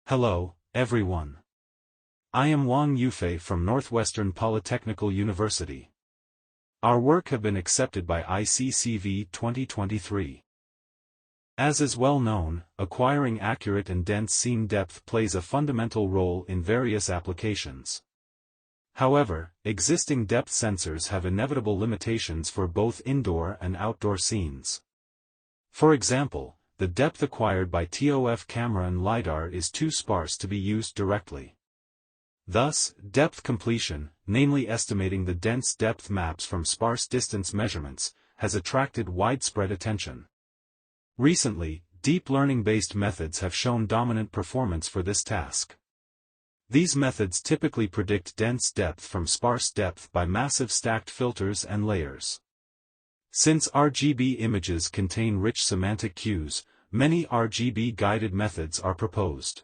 Hello, everyone. I am Wang Yufei from Northwestern Polytechnical University. Our work have been accepted by ICCV23. As is well known, acquiring accurate and dense scene depth plays a fundamental role in various applications. However, existing depth sensors have inevitable limitations for both indoor and outdoor scenes. For example, the depth acquired by TOF camera and LiDAR is too sparse to be used directly. Thus, depth completion, namely estimating the dense depth maps from sparse distance measurements, has attracted widespread attention. Recently, deep learning-based methods have shown dominant performance for this task. These methods typically predict dense depth from sparse depth by massive stacked filters and layers. Since RGB images contain rich semantic cues, many RGB-guided methods are proposed.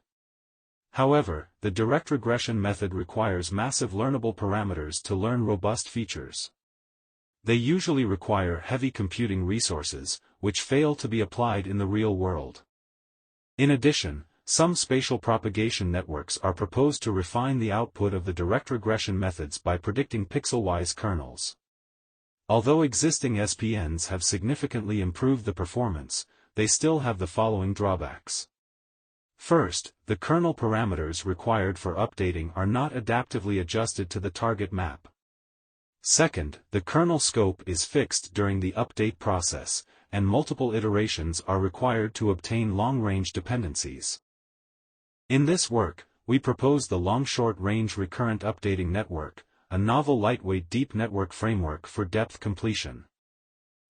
However, the direct regression method requires massive learnable parameters to learn robust features. They usually require heavy computing resources, which fail to be applied in the real world. In addition, some spatial propagation networks are proposed to refine the output of the direct regression methods by predicting pixel-wise kernels. Although existing SPNs have significantly improved the performance, they still have the following drawbacks. First, the kernel parameters required for updating are not adaptively adjusted to the target map. Second, the kernel scope is fixed during the update process, and multiple iterations are required to obtain long-range dependencies. In this work, we propose the long-short-range recurrent updating network, a novel lightweight deep network framework for depth completion.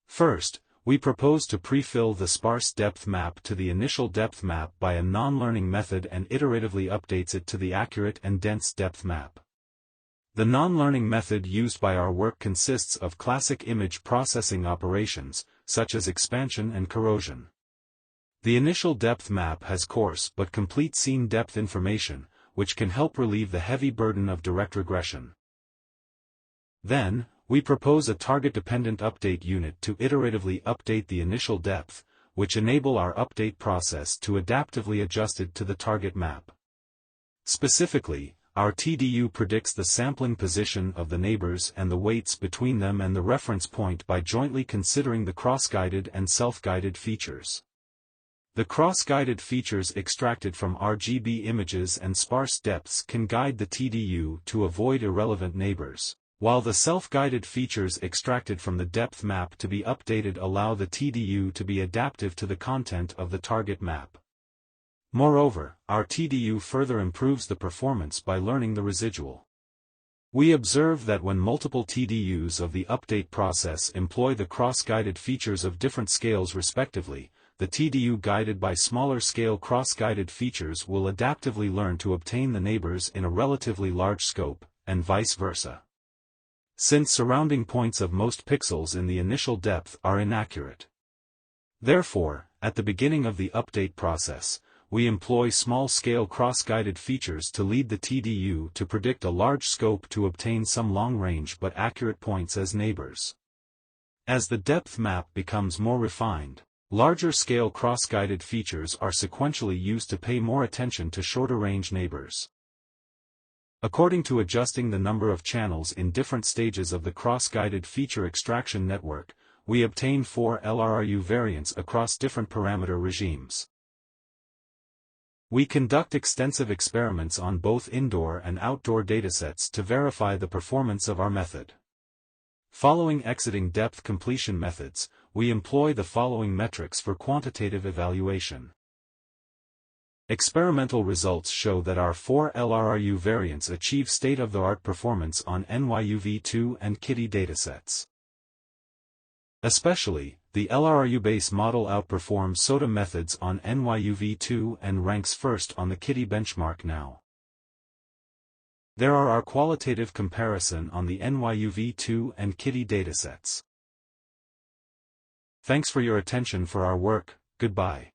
First, we propose to pre-fill the sparse depth map to the initial depth map by a non-learning method and iteratively updates it to the accurate and dense depth map. The non-learning method used by our work consists of classic image processing operations, such as expansion and corrosion. The initial depth map has coarse but complete scene depth information, which can help relieve the heavy burden of direct regression. Then, we propose a target-dependent update unit to iteratively update the initial depth, which enable our update process to adaptively adjust it to the target map. Specifically, our TDU predicts the sampling position of the neighbors and the weights between them and the reference point by jointly considering the cross-guided and self-guided features. The cross-guided features extracted from RGB images and sparse depths can guide the TDU to avoid irrelevant neighbors, while the self-guided features extracted from the depth map to be updated allow the TDU to be adaptive to the content of the target map. Moreover, our TDU further improves the performance by learning the residual. We observe that when multiple TDUs of the update process employ the cross-guided features of different scales respectively, the TDU guided by smaller scale cross-guided features will adaptively learn to obtain the neighbors in a relatively large scope, and vice versa. Since surrounding points of most pixels in the initial depth are inaccurate. Therefore, at the beginning of the update process, we employ small-scale cross-guided features to lead the TDU to predict a large scope to obtain some long-range but accurate points as neighbors. As the depth map becomes more refined, larger-scale cross-guided features are sequentially used to pay more attention to shorter-range neighbors. According to adjusting the number of channels in different stages of the cross-guided feature extraction network, we obtain 4 LRRU variants across different parameter regimes. We conduct extensive experiments on both indoor and outdoor datasets to verify the performance of our method. Following exiting depth completion methods, we employ the following metrics for quantitative evaluation. Experimental results show that our 4 LRRU variants achieve state-of-the-art performance on NYUV2 and KITTI datasets. Especially, the LRRU base model outperforms SOTA methods on NYUV2 and ranks first on the KITTI benchmark now. There are our qualitative comparison on the NYUV2 and KITTI datasets. Thanks for your attention for our work. Goodbye.